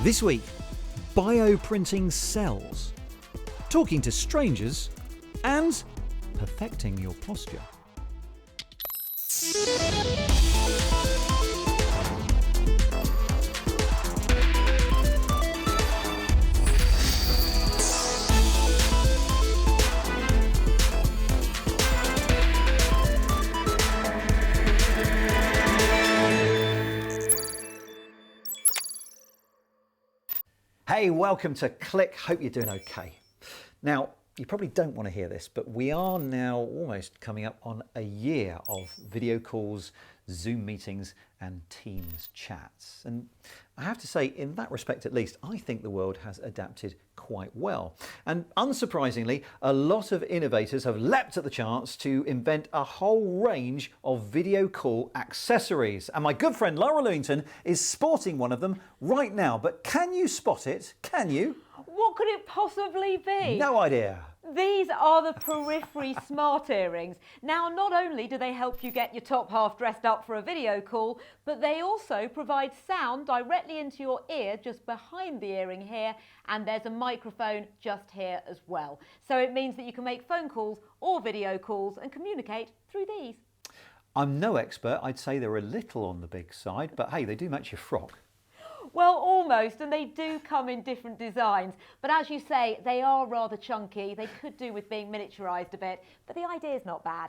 This week, bioprinting cells, talking to strangers, and perfecting your posture. Hey, welcome to Click. Hope you're doing okay. Now, you probably don't want to hear this, but we are now almost coming up on a year of video calls, Zoom meetings, and Teams chats. And I have to say, in that respect at least, I think the world has adapted quite well. And unsurprisingly, a lot of innovators have leapt at the chance to invent a whole range of video call accessories. And my good friend Lara Lewington is sporting one of them right now. But can you spot it? Can you? What could it possibly be? No idea. These are the Periphery smart earrings. Now, not only do they help you get your top half dressed up for a video call, but they also provide sound directly into your ear just behind the earring here, and there's a microphone just here as well. So it means that you can make phone calls or video calls and communicate through these. I'm no expert. I'd say they're a little on the big side, but hey, they do match your frock. Well, almost, and they do come in different designs. But as you say, they are rather chunky. They could do with being miniaturised a bit, but the idea is not bad.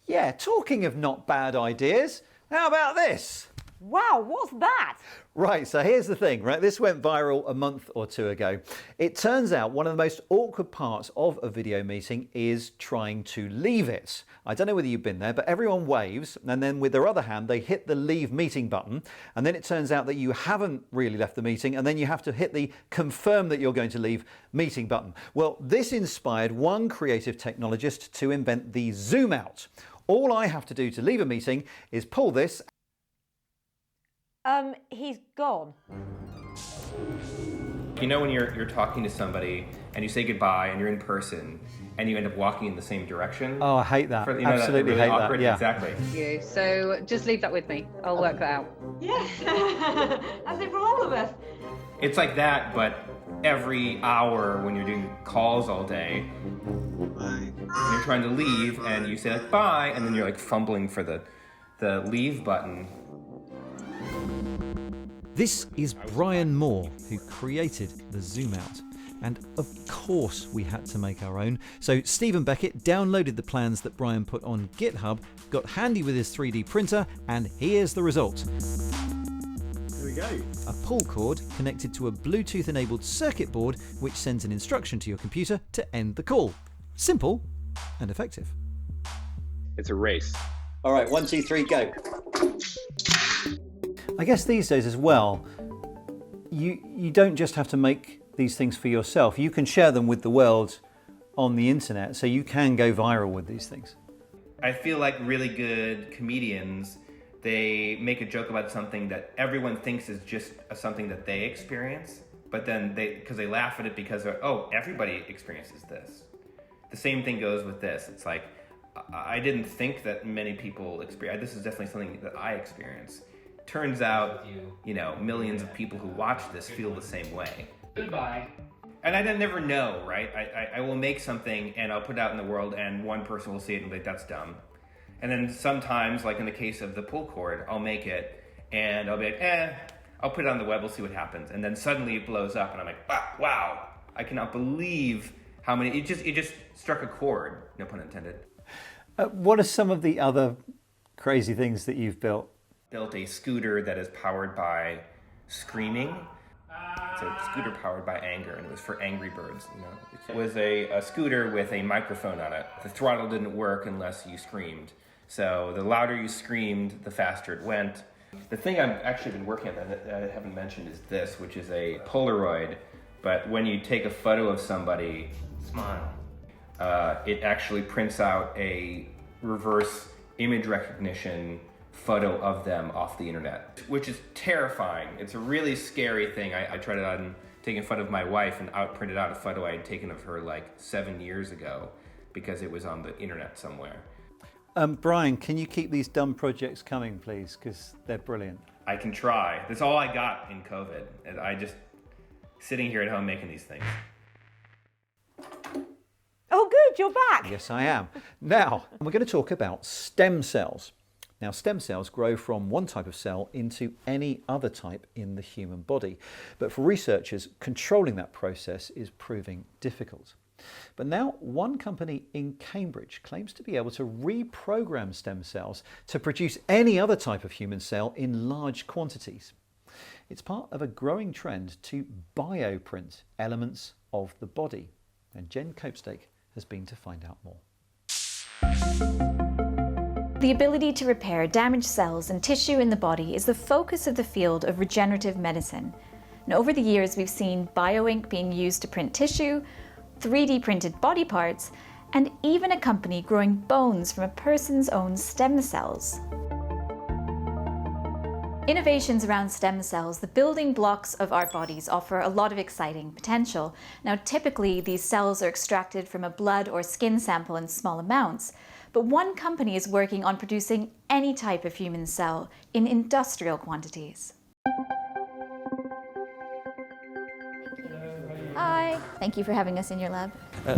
Yeah, talking of not bad ideas, how about this? Wow, what's that? Right, so here's the thing, right? This went viral a month or two ago. It turns out one of the most awkward parts of a video meeting is trying to leave it. I don't know whether you've been there, but everyone waves, and then with their other hand, they hit the leave meeting button, and then it turns out that you haven't really left the meeting, and then you have to hit the confirm that you're going to leave meeting button. Well, this inspired one creative technologist to invent the zoom out. All I have to do to leave a meeting is pull this. He's gone. You know when you're talking to somebody and you say goodbye and you're in person and you end up walking in the same direction? Oh, I hate that. Absolutely Absolutely really hate awkward? that. Yeah. Exactly. You. So just leave that with me. I'll work that out. Yeah, as if for all of us. It's like that, but every hour when you're doing calls all day, and you're trying to leave and you say like bye, and then you're like fumbling for the leave button. This is Brian Moore, who created the zoom out. And of course we had to make our own. So Stephen Beckett downloaded the plans that Brian put on GitHub, got handy with his 3D printer, and here's the result. Here we go. A pull cord connected to a Bluetooth enabled circuit board which sends an instruction to your computer to end the call. Simple and effective. It's a race. All right, 1, 2, 3, go. I guess these days as well, you don't just have to make these things for yourself. You can share them with the world on the internet, so you can go viral with these things. I feel like really good comedians, they make a joke about something that everyone thinks is just something that they experience, but then because they laugh at it because they're, oh, everybody experiences this. The same thing goes with this. It's like, I didn't think that many people experience, this is definitely something that I experience. Turns out, you know, millions of people who watch this feel the same way. Goodbye. And I never know, right? I will make something and I'll put it out in the world and one person will see it and be like, that's dumb. And then sometimes, like in the case of the pull cord, I'll make it and I'll be like, I'll put it on the web, we'll see what happens. And then suddenly it blows up and I'm like, wow, I cannot believe how many, it just struck a chord, no pun intended. What are some of the other crazy things that you've built? Built a scooter that is powered by screaming. It's a scooter powered by anger, and it was for angry birds. You know, it was a scooter with a microphone on it. The throttle didn't work unless you screamed. So the louder you screamed, the faster it went. The thing I've actually been working on that I haven't mentioned is this, which is a Polaroid. But when you take a photo of somebody, smile, it actually prints out a reverse image recognition photo of them off the internet, which is terrifying. It's a really scary thing. I tried it on taking a photo of my wife and printed out a photo I had taken of her like 7 years ago because it was on the internet somewhere. Brian, can you keep these dumb projects coming, please? Because they're brilliant. I can try. That's all I got in COVID. And sitting here at home making these things. Oh, good, you're back. Yes, I am. Now, we're going to talk about stem cells. Now, stem cells grow from one type of cell into any other type in the human body. But for researchers, controlling that process is proving difficult. But now, one company in Cambridge claims to be able to reprogram stem cells to produce any other type of human cell in large quantities. It's part of a growing trend to bioprint elements of the body. And Jen Copestake has been to find out more. The ability to repair damaged cells and tissue in the body is the focus of the field of regenerative medicine. And over the years, we've seen bioink being used to print tissue, 3D printed body parts, and even a company growing bones from a person's own stem cells. Innovations around stem cells, the building blocks of our bodies, offer a lot of exciting potential. Now, typically, these cells are extracted from a blood or skin sample in small amounts, but one company is working on producing any type of human cell in industrial quantities. Hi, thank you for having us in your lab.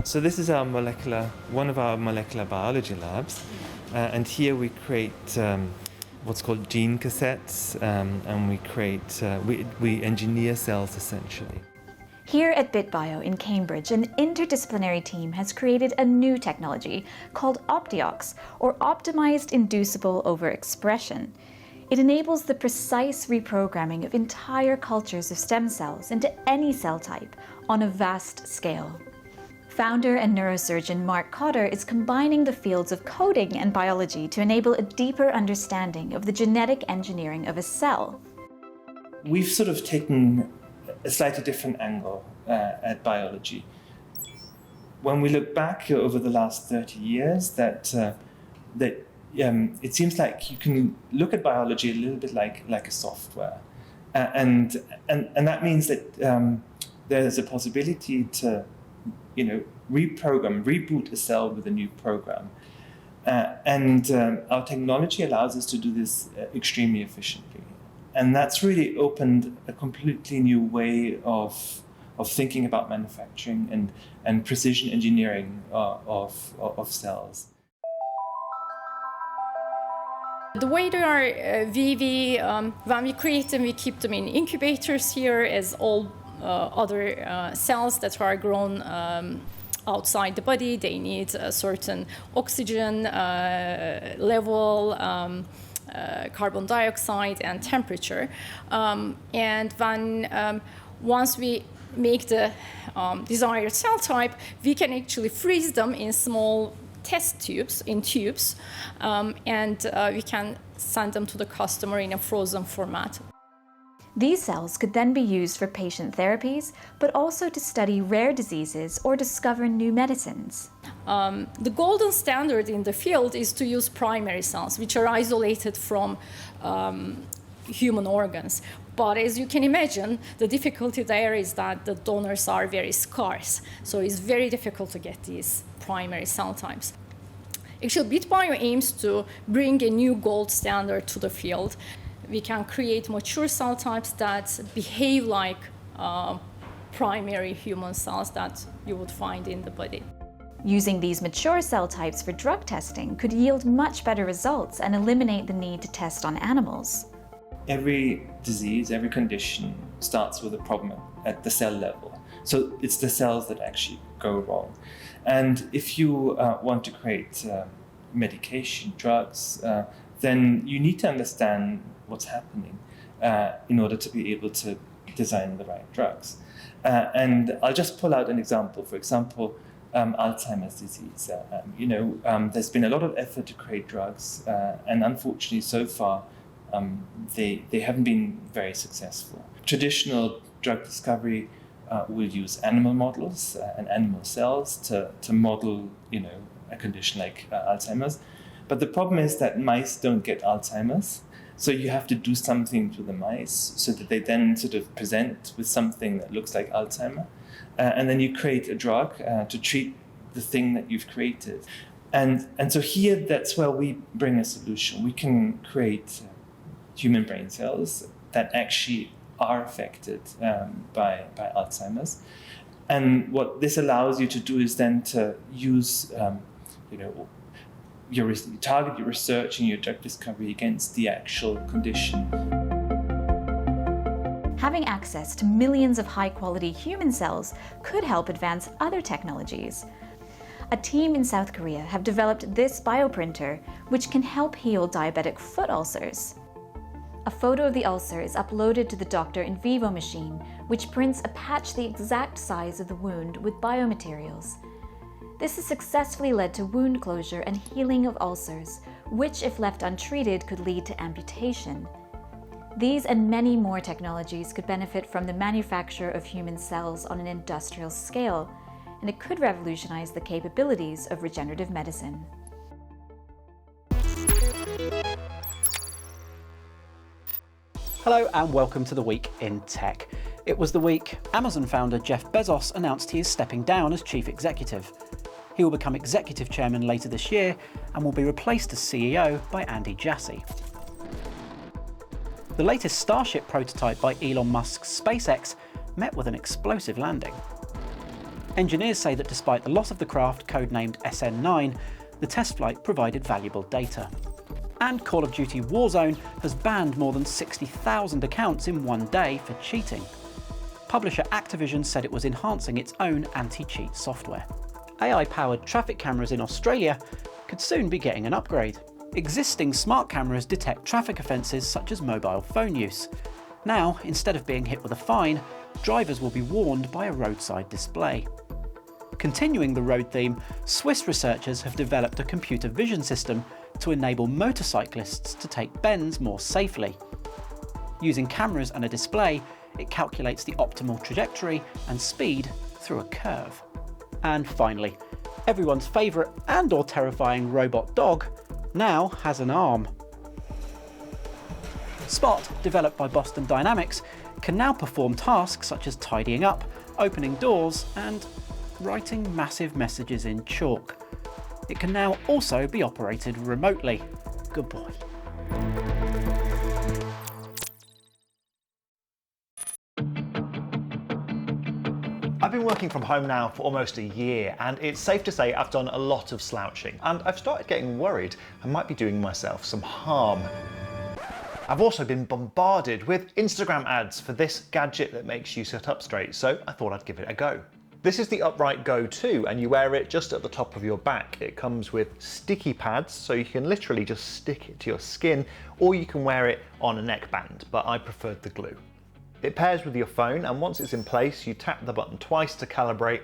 So this is one of our molecular biology labs, and here we create what's called gene cassettes, and we engineer cells essentially. Here at BitBio in Cambridge, an interdisciplinary team has created a new technology called Optiox, or Optimized Inducible Overexpression. It enables the precise reprogramming of entire cultures of stem cells into any cell type on a vast scale. Founder and neurosurgeon Mark Cotter is combining the fields of coding and biology to enable a deeper understanding of the genetic engineering of a cell. We've sort of taken a slightly different angle at biology. When we look back over the last 30 years, it seems like you can look at biology a little bit like a software, and that means that there's a possibility to reboot a cell with a new program. And our technology allows us to do this extremely efficiently. And that's really opened a completely new way of thinking about manufacturing and precision engineering of cells. The way they are, when we create them, we keep them in incubators here as all other cells that are grown outside the body. They need a certain oxygen level, carbon dioxide, and temperature. And when once we make the desired cell type, we can actually freeze them in small test tubes, and we can send them to the customer in a frozen format. These cells could then be used for patient therapies, but also to study rare diseases or discover new medicines. The golden standard in the field is to use primary cells, which are isolated from human organs. But as you can imagine, the difficulty there is that the donors are very scarce. So it's very difficult to get these primary cell types. Actually, BitBio aims to bring a new gold standard to the field. We can create mature cell types that behave like primary human cells that you would find in the body. Using these mature cell types for drug testing could yield much better results and eliminate the need to test on animals. Every disease, every condition starts with a problem at the cell level. So it's the cells that actually go wrong. And if you want to create medication, drugs, then you need to understand what's happening in order to be able to design the right drugs. And I'll just pull out an example. For example, Alzheimer's disease. There's been a lot of effort to create drugs, and unfortunately, so far, they haven't been very successful. Traditional drug discovery will use animal models and animal cells to model, a condition like Alzheimer's. But the problem is that mice don't get Alzheimer's. So you have to do something to the mice so that they then sort of present with something that looks like Alzheimer. And then you create a drug to treat the thing that you've created. And so here, that's where we bring a solution. We can create human brain cells that actually are affected by Alzheimer's. And what this allows you to do is then to use, target your research and your drug discovery against the actual condition. Having access to millions of high-quality human cells could help advance other technologies. A team in South Korea have developed this bioprinter, which can help heal diabetic foot ulcers. A photo of the ulcer is uploaded to the Doctor in Vivo machine, which prints a patch the exact size of the wound with biomaterials. This has successfully led to wound closure and healing of ulcers, which, if left untreated, could lead to amputation. These and many more technologies could benefit from the manufacture of human cells on an industrial scale, and it could revolutionize the capabilities of regenerative medicine. Hello and welcome to the Week in Tech. It was the week Amazon founder Jeff Bezos announced he is stepping down as chief executive. He will become executive chairman later this year and will be replaced as CEO by Andy Jassy. The latest Starship prototype by Elon Musk's SpaceX met with an explosive landing. Engineers say that despite the loss of the craft, codenamed SN9, the test flight provided valuable data. And Call of Duty Warzone has banned more than 60,000 accounts in one day for cheating. Publisher Activision said it was enhancing its own anti-cheat software. AI-powered traffic cameras in Australia could soon be getting an upgrade. Existing smart cameras detect traffic offences such as mobile phone use. Now, instead of being hit with a fine, drivers will be warned by a roadside display. Continuing the road theme, Swiss researchers have developed a computer vision system to enable motorcyclists to take bends more safely. Using cameras and a display, it calculates the optimal trajectory and speed through a curve. And finally, everyone's favourite and/or terrifying robot dog now has an arm. Spot, developed by Boston Dynamics, can now perform tasks such as tidying up, opening doors, and writing massive messages in chalk. It can now also be operated remotely. Good boy. I've been working from home now for almost a year, and it's safe to say I've done a lot of slouching, and I've started getting worried I might be doing myself some harm. I've also been bombarded with Instagram ads for this gadget that makes you sit up straight, so I thought I'd give it a go. This is the Upright Go 2, and you wear it just at the top of your back. It comes with sticky pads, so you can literally just stick it to your skin, or you can wear it on a neckband, but I preferred the glue. It pairs with your phone, and once it's in place, you tap the button twice to calibrate,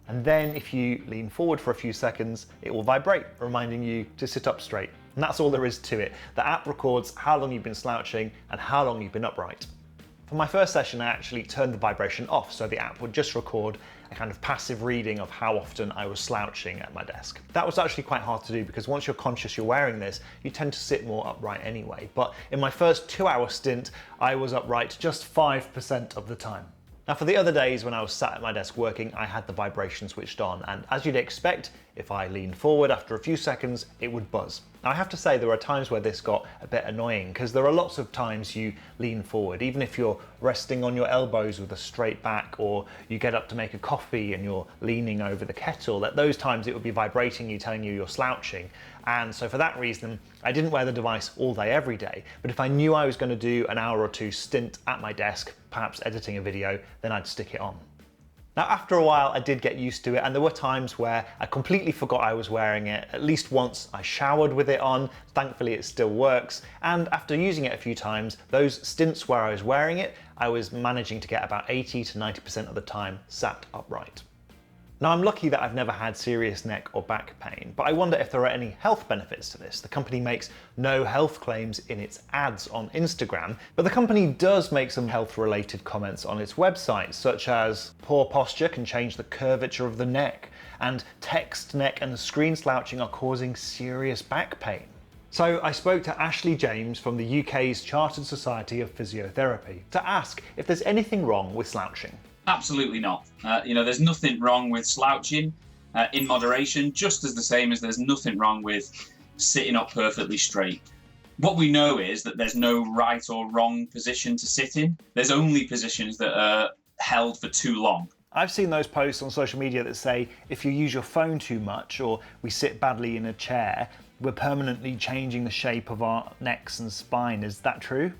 and then if you lean forward for a few seconds, it will vibrate, reminding you to sit up straight. And that's all there is to it. The app records how long you've been slouching and how long you've been upright. For my first session, I actually turned the vibration off, so the app would just record a kind of passive reading of how often I was slouching at my desk. That was actually quite hard to do because once you're conscious you're wearing this, you tend to sit more upright anyway. But in my first 2-hour stint, I was upright just 5% of the time. Now for the other days when I was sat at my desk working, I had the vibration switched on, and as you'd expect, if I leaned forward after a few seconds, it would buzz. Now I have to say there are times where this got a bit annoying because there are lots of times you lean forward, even if you're resting on your elbows with a straight back, or you get up to make a coffee and you're leaning over the kettle. At those times it would be vibrating you, telling you you're slouching. And so for that reason, I didn't wear the device all day every day, but if I knew I was going to do an hour or two stint at my desk, perhaps editing a video, then I'd stick it on. Now after a while I did get used to it, and there were times where I completely forgot I was wearing it. At least once I showered with it on, thankfully it still works, and after using it a few times, those stints where I was wearing it, I was managing to get about 80 to 90% of the time sat upright. Now I'm lucky that I've never had serious neck or back pain, but I wonder if there are any health benefits to this. The company makes no health claims in its ads on Instagram, but the company does make some health-related comments on its website, such as poor posture can change the curvature of the neck, and text, neck and screen slouching are causing serious back pain. So I spoke to Ashley James from the UK's Chartered Society of Physiotherapy to ask if there's anything wrong with slouching. Absolutely not. There's nothing wrong with slouching in moderation, just as the same as there's nothing wrong with sitting up perfectly straight. What we know is that there's no right or wrong position to sit in. There's only positions that are held for too long. I've seen those posts on social media that say if you use your phone too much or we sit badly in a chair, we're permanently changing the shape of our necks and spine. Is that true?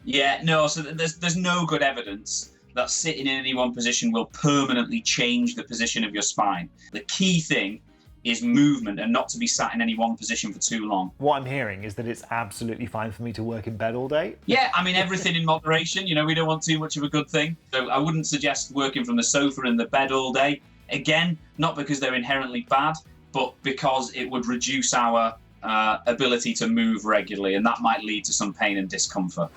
Yeah, no, so there's no good evidence that sitting in any one position will permanently change the position of your spine. The key thing is movement and not to be sat in any one position for too long. What I'm hearing is that it's absolutely fine for me to work in bed all day. Yeah, I mean, everything in moderation, you know, we don't want too much of a good thing. So I wouldn't suggest working from the sofa and the bed all day. Again, not because they're inherently bad, but because it would reduce our ability to move regularly, and that might lead to some pain and discomfort.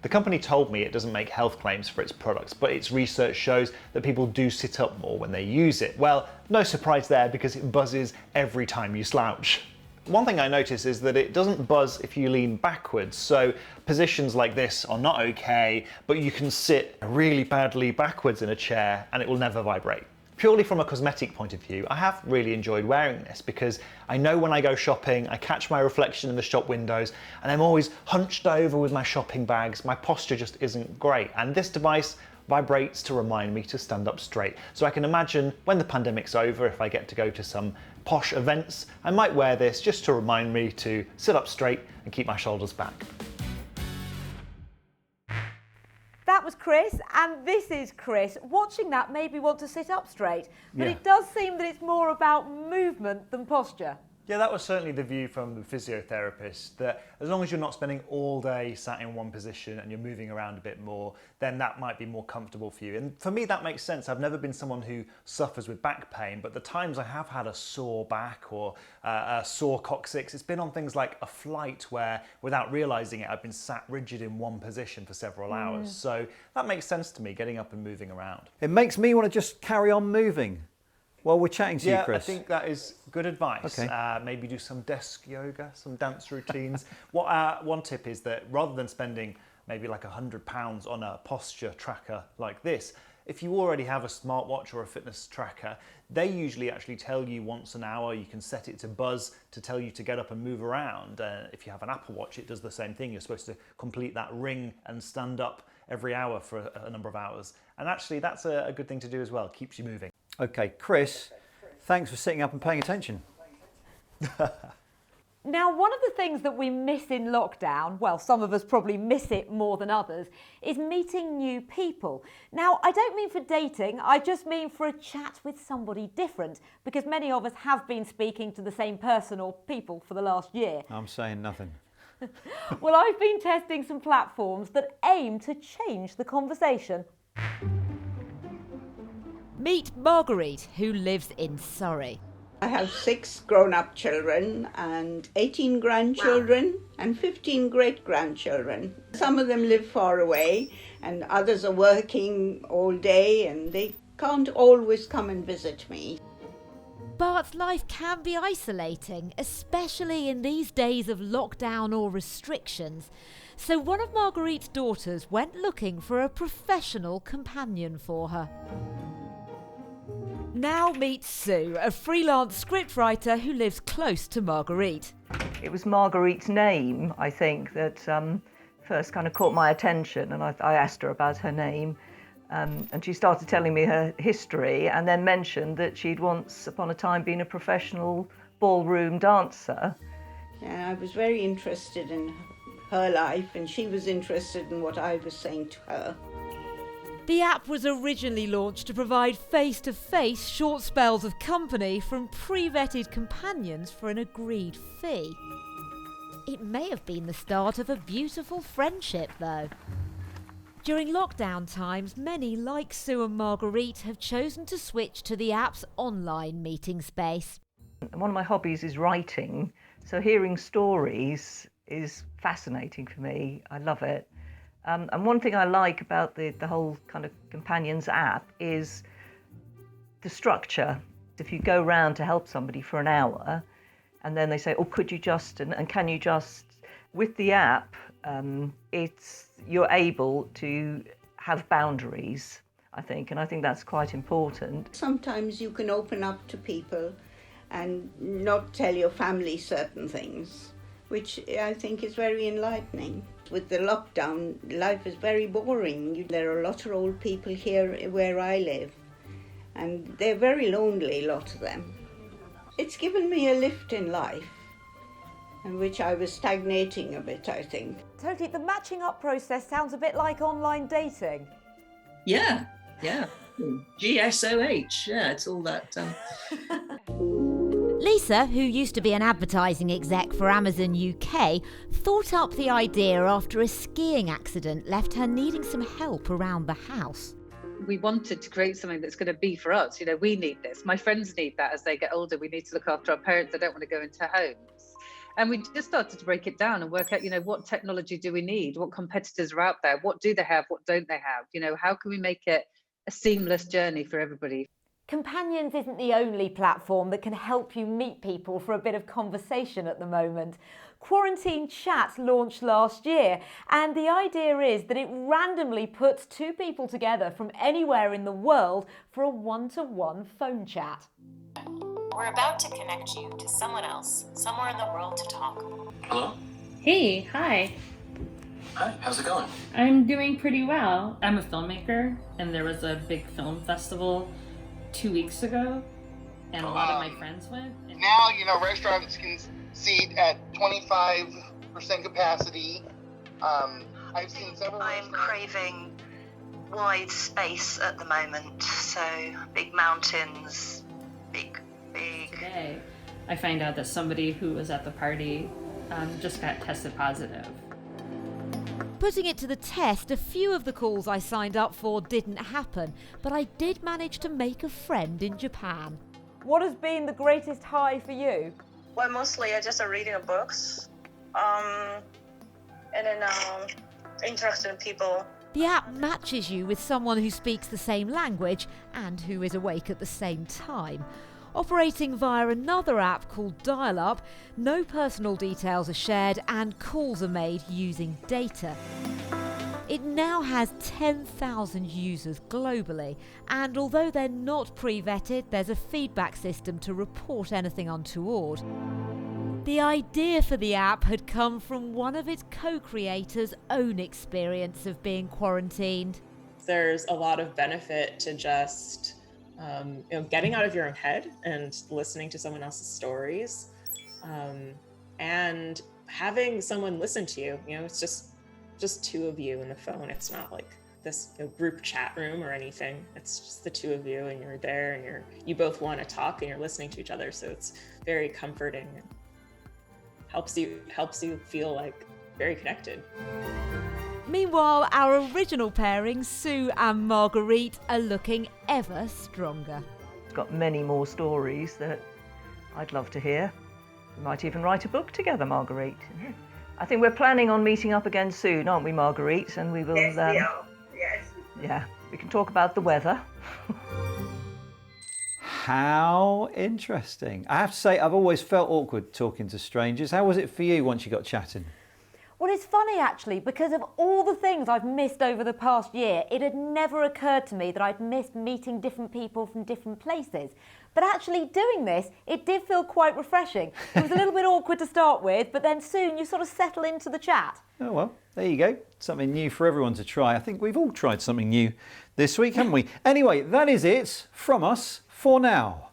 The company told me it doesn't make health claims for its products, but its research shows that people do sit up more when they use it. Well, no surprise there because it buzzes every time you slouch. One thing I notice is that it doesn't buzz if you lean backwards, so positions like this are not okay, but you can sit really badly backwards in a chair and it will never vibrate. Purely from a cosmetic point of view, I have really enjoyed wearing this because I know when I go shopping, I catch my reflection in the shop windows and I'm always hunched over with my shopping bags. My posture just isn't great. And this device vibrates to remind me to stand up straight. So I can imagine when the pandemic's over, if I get to go to some posh events, I might wear this just to remind me to sit up straight and keep my shoulders back. That was Chris, and this is Chris. Watching that made me want to sit up straight, but Yeah. it does seem that it's more about movement than posture. Yeah, that was certainly the view from the physiotherapist, that as long as you're not spending all day sat in one position and you're moving around a bit more, then that might be more comfortable for you. And for me, that makes sense. I've never been someone who suffers with back pain, but the times I have had a sore back or a sore coccyx, it's been on things like a flight where, without realising it, I've been sat rigid in one position for several hours. So that makes sense to me, getting up and moving around. It makes me want to just carry on moving while we're chatting to you, Chris. I think that is good advice. Okay. Maybe do some desk yoga, some dance routines. One tip is that rather than spending maybe like £100 on a posture tracker like this, if you already have a smartwatch or a fitness tracker, they usually actually tell you once an hour. You can set it to buzz to tell you to get up and move around. If you have an Apple Watch, it does the same thing. You're supposed to complete that ring and stand up every hour for a number of hours. And actually, that's a good thing to do as well. Keeps you moving. Okay, Chris, thanks for sitting up and paying attention. Now, one of the things that we miss in lockdown, well, some of us probably miss it more than others, is meeting new people. Now, I don't mean for dating, I just mean for a chat with somebody different, because many of us have been speaking to the same person or people for the last year. I'm saying nothing. Well, I've been testing some platforms that aim to change the conversation. Meet Marguerite, who lives in Surrey. I have 6 grown-up children and 18 grandchildren and 15 great-grandchildren. Some of them live far away and others are working all day and they can't always come and visit me. But life can be isolating, especially in these days of lockdown or restrictions. So one of Marguerite's daughters went looking for a professional companion for her. Now meet Sue, a freelance scriptwriter who lives close to Marguerite. It was Marguerite's name, I think, that first kind of caught my attention, and I asked her about her name. And she started telling me her history and then mentioned that she'd once upon a time been a professional ballroom dancer. And I was very interested in her life and she was interested in what I was saying to her. The app was originally launched to provide face-to-face short spells of company from pre-vetted companions for an agreed fee. It may have been the start of a beautiful friendship, though. During lockdown times, many, like Sue and Marguerite, have chosen to switch to the app's online meeting space. One of my hobbies is writing, so hearing stories is fascinating for me. I love it. And one thing I like about the whole kind of Companions app is the structure. If you go round to help somebody for an hour, and then they say, oh, could you just, and can you just, with the app, you're able to have boundaries, I think, and I think that's quite important. Sometimes you can open up to people and not tell your family certain things. which I think is very enlightening. With the lockdown, life is very boring. There are a lot of old people here where I live, and they're very lonely, a lot of them. It's given me a lift in life, in which I was stagnating a bit, I think. Totally, the matching up process sounds a bit like online dating. Yeah. GSOH, yeah, it's all that. Lisa, who used to be an advertising exec for Amazon UK, thought up the idea after a skiing accident left her needing some help around the house. We wanted to create something that's going to be for us. You know, we need this. My friends need that as they get older. We need to look after our parents. They don't want to go into homes. And we just started to break it down and work out, you know, what technology do we need? What competitors are out there? What do they have? What don't they have? You know, how can we make it a seamless journey for everybody? Companions isn't the only platform that can help you meet people for a bit of conversation at the moment. Quarantine Chat launched last year, and the idea is that it randomly puts two people together from anywhere in the world for a one-to-one phone chat. We're about to connect you to someone else, somewhere in the world to talk. Hello? Hey, hi. Hi, how's it going? I'm doing pretty well. I'm a filmmaker, and there was a big film festival 2 weeks ago, and a lot of my friends went. Now, you know, restaurants can seat at 25% capacity. I've seen several. I'm craving wide space at the moment, so big mountains, big. Today, I find out that somebody who was at the party just got tested positive. Putting it to the test, a few of the calls I signed up for didn't happen, but I did manage to make a friend in Japan. What has been the greatest high for you? Well, mostly I just reading books, and then interacting with people. The app matches you with someone who speaks the same language and who is awake at the same time. Operating via another app called Dial-Up, no personal details are shared and calls are made using data. It now has 10,000 users globally, and although they're not pre-vetted, there's a feedback system to report anything untoward. The idea for the app had come from one of its co-creators' own experience of being quarantined. There's a lot of benefit to just getting out of your own head and listening to someone else's stories, and having someone listen to you. You know, it's just two of you in the phone. It's not like this group chat room or anything. It's just the two of you, and you're there, and you both want to talk, and you're listening to each other. So it's very comforting and helps you feel like very connected. Meanwhile, our original pairing, Sue and Marguerite, are looking ever stronger. It's got many more stories that I'd love to hear. We might even write a book together, Marguerite. I think we're planning on meeting up again soon, aren't we, Marguerite? And we will. Yes, we are. Yes. Yeah, we can talk about the weather. How interesting. I have to say, I've always felt awkward talking to strangers. How was it for you once you got chatting? Well, it's funny actually, because of all the things I've missed over the past year, it had never occurred to me that I'd missed meeting different people from different places. But actually doing this, it did feel quite refreshing. It was a little bit awkward to start with, but then soon you sort of settle into the chat. Oh well, there you go. Something new for everyone to try. I think we've all tried something new this week, haven't we? Anyway, that is it from us for now.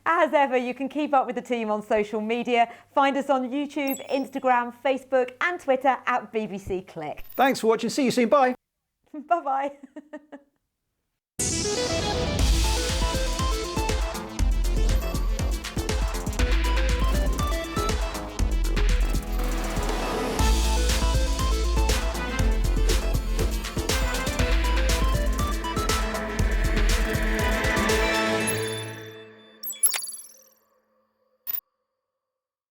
As ever, you can keep up with the team on social media. Find us on YouTube, Instagram, Facebook and Twitter at BBC Click. Thanks for watching. See you soon. Bye. Bye-bye.